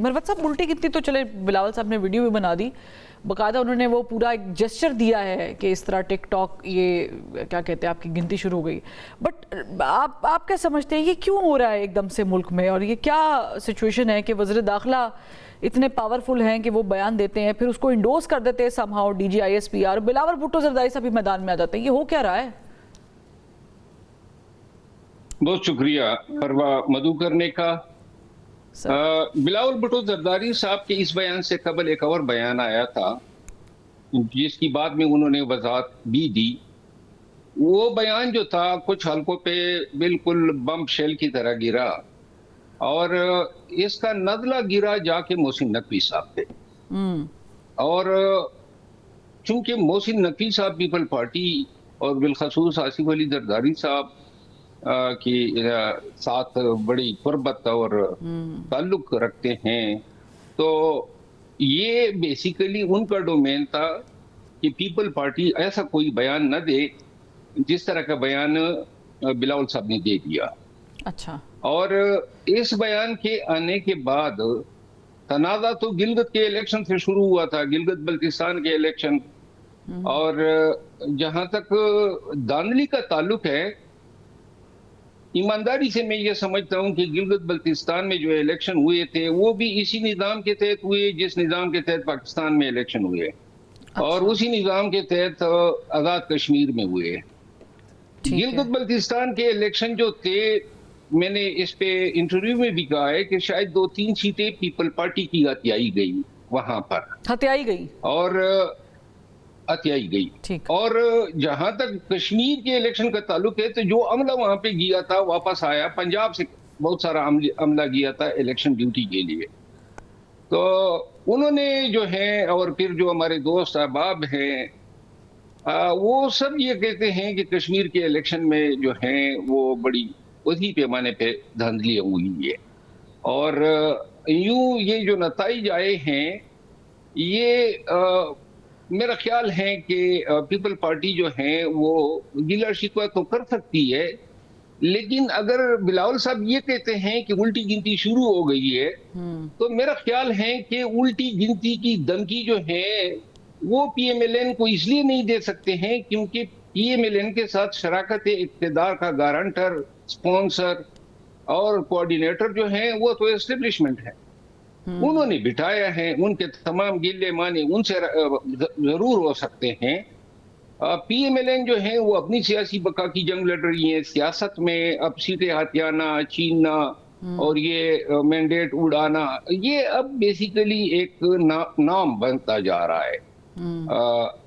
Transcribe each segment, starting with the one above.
मरवत साहब, उल्टी गिनती तो चले, बिलावल साहब ने वीडियो भी बना दी, बाकायदा उन्होंने वो पूरा एक जेस्चर दिया है कि इस तरह टिक टॉक ये क्या कहते हैं आपकी गिनती शुरू हो गई। बट आप क्या समझते हैं ये क्यों हो रहा है एकदम से मुल्क में, और ये क्या सिचुएशन है कि वज़ीर दाखिला इतने पावरफुल हैं कि वो बयान देते हैं फिर उसको इंडोर्स कर देते हैं समहाउ DGISPR, बिलावल भुट्टो जरदारी साहब भी मैदान में आ जाते हैं, ये हो क्या रहा है? बहुत शुक्रिया परवा मधु करने का। बिलावल भुट्टो जरदारी साहब के इस बयान से कबल एक और बयान आया था जिसकी बाद में उन्होंने वजाहत भी दी। वो बयान जो था कुछ हलकों पे बिल्कुल बम शेल की तरह गिरा, और इसका नज़ला गिरा जाके मोहसिन नकवी साहब पे। और चूंकि मोहसिन नकवी साहब पीपल पार्टी और बिलखसूस आसिफ अली जरदारी साहब की साथ बड़ी कुर्बत और ताल्लुक रखते हैं, तो ये बेसिकली उनका डोमेन था कि पीपल पार्टी ऐसा कोई बयान न दे जिस तरह का बयान बिलावल साहब ने दे दिया। अच्छा। और इस बयान के आने के बाद तनाज़ा तो गिलगित के इलेक्शन से शुरू हुआ था, गिलगित बल्तिस्तान के इलेक्शन। और जहां तक धांधली का ताल्लुक है, ईमानदारी से मैं ये समझता हूं कि गिलगित बल्तिस्तान में जो इलेक्शन हुए थे वो भी इसी निज़ाम के तहत हुए जिस निज़ाम के तहत पाकिस्तान में इलेक्शन हुए। अच्छा। और उसी निज़ाम के तहत आज़ाद कश्मीर में हुए। गिलगित बल्तिस्तान के इलेक्शन जो थे, मैंने इस पे इंटरव्यू में भी कहा है कि शायद 2-3 सीटें पीपल पार्टी की हत्याई गई, वहां पर हत्याई गई और हत्याई गई। और जहां तक कश्मीर के इलेक्शन का ताल्लुक है, तो जो अमला वहां पे गया था वापस आया, पंजाब से बहुत सारा अमला गया था इलेक्शन ड्यूटी के लिए। तो उन्होंने जो है, और फिर जो हमारे दोस्त अहबाब हैं, वो सब ये कहते हैं कि कश्मीर के इलेक्शन में जो है वो बड़ी वसी पैमाने पे धांधली हुई है। और यूं ये जो नताइज आए हैं, ये मेरा ख्याल है कि पीपल पार्टी जो है वो गिला शिकवा तो कर सकती है, लेकिन अगर बिलावल साहब ये कहते हैं कि उल्टी गिनती शुरू हो गई है, तो मेरा ख्याल है कि उल्टी गिनती की धमकी जो है वो PMLN को इसलिए नहीं दे सकते हैं क्योंकि PMLN के साथ शराकत इक़्तिदार का गारंटर, स्पॉन्सर और कोऑर्डिनेटर जो है वो तो एस्टेब्लिशमेंट है। उन्होंने बिठाया है, उनके तमाम गिले माने उनसे जरूर हो सकते हैं। PMLN जो है वो अपनी सियासी बका की जंग लड़ रही है, सियासत में अब सीटें हथियाना, छीनना और ये मैंडेट उड़ाना, ये अब बेसिकली एक नाम बनता जा रहा है।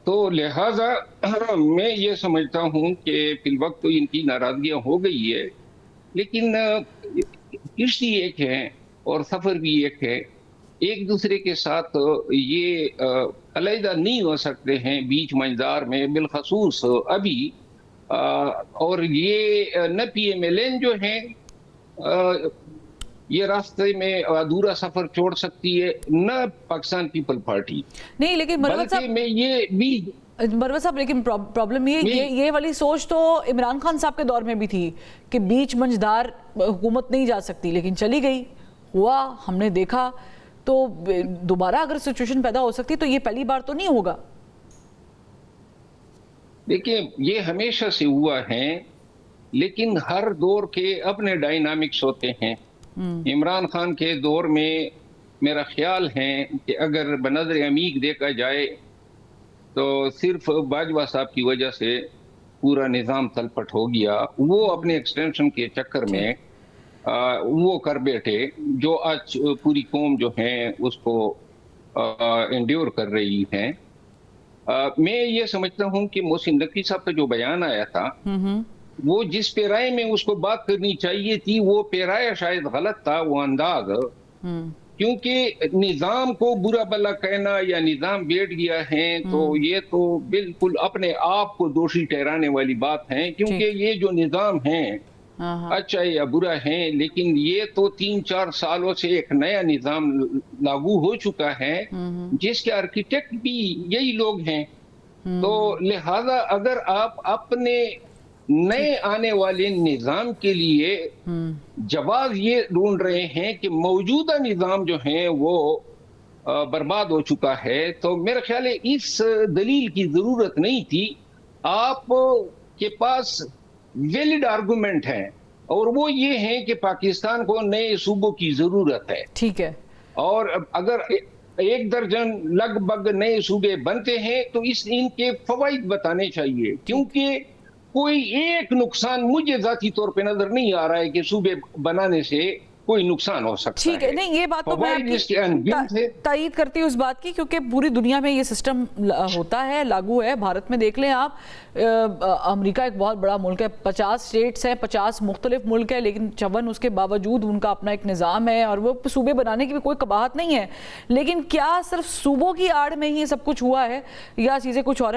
तो लिहाजा मैं ये समझता हूँ कि फिलवक्त तो इनकी नाराजगियां हो गई है, लेकिन किश्ती एक है और सफर भी एक है, एक दूसरे के साथ ये अलहदा नहीं हो सकते हैं बीच मंझदार में, बिलखसूस अभी। और ये न PMLN जो है ये रास्ते में अधूरा सफर छोड़ सकती है, न पाकिस्तान पीपल पार्टी नहीं। लेकिन मरवत साहब में ये भी लेकिन प्रॉब्लम ये वाली सोच तो इमरान खान साहब के दौर में भी थी कि बीच मंझदार हुकूमत नहीं जा सकती, लेकिन चली गई, हुआ, हमने देखा। तो दोबारा अगर सिचुएशन पैदा हो सकती तो ये पहली बार तो नहीं होगा। देखिए, ये हमेशा से हुआ है, लेकिन हर दौर के अपने डायनामिक्स होते हैं। इमरान खान के दौर में मेरा ख्याल है कि अगर बनज़र अमीक देखा जाए तो सिर्फ बाजवा साहब की वजह से पूरा निज़ाम तलपट हो गया। वो अपने एक्सटेंशन के चक्कर में वो कर बैठे जो आज पूरी कौम जो है उसको एंड्योर कर रही है। मैं ये समझता हूँ कि मोहसिन नकवी साहब का जो बयान आया था, वो जिस पैराए में उसको बात करनी चाहिए थी वो पैराया शायद गलत था, वो अंदाज, क्योंकि निजाम को बुरा भला कहना या निजाम बैठ गया है तो ये तो बिल्कुल अपने आप को दोषी ठहराने वाली बात है, क्योंकि ये जो निजाम है अच्छा या बुरा है, लेकिन ये तो 3-4 सालों से एक नया निजाम लागू हो चुका है जिसके आर्किटेक्ट भी यही लोग हैं। तो लिहाजा अगर आप अपने नए आने वाले निजाम के लिए जवाब ये ढूंढ रहे हैं कि मौजूदा निजाम जो है वो बर्बाद हो चुका है। तो मेरा ख्याल है इस दलील की जरूरत नहीं थी। आप के पास वैलिड आर्गुमेंट है और वो ये है कि पाकिस्तान को नए सूबों की जरूरत है। ठीक है। और अगर 1 दर्जन लगभग नए सूबे बनते हैं तो इनके फवाइद बताने चाहिए, क्योंकि कोई एक नुकसान मुझे जाती तौर पे नजर नहीं आ रहा है कि सूबे बनाने से कोई नुकसान हो सकता है। ठीक है, नहीं ये बात तो मैं आपकी तायीद करती हूँ उस बात की, क्योंकि पूरी दुनिया में ये सिस्टम होता है, लागू है। भारत में देख लें आप, अमेरिका एक बहुत बड़ा मुल्क है, 50 स्टेट्स हैं, 50 मुख्तलिफ मुल्क है, लेकिन 54 उसके बावजूद उनका अपना एक निज़ाम है और वो सूबे बनाने की भी कोई कबाहत नहीं है। लेकिन क्या सिर्फ सूबों की आड़ में ही ये सब कुछ हुआ है या चीज़ें कुछ और है?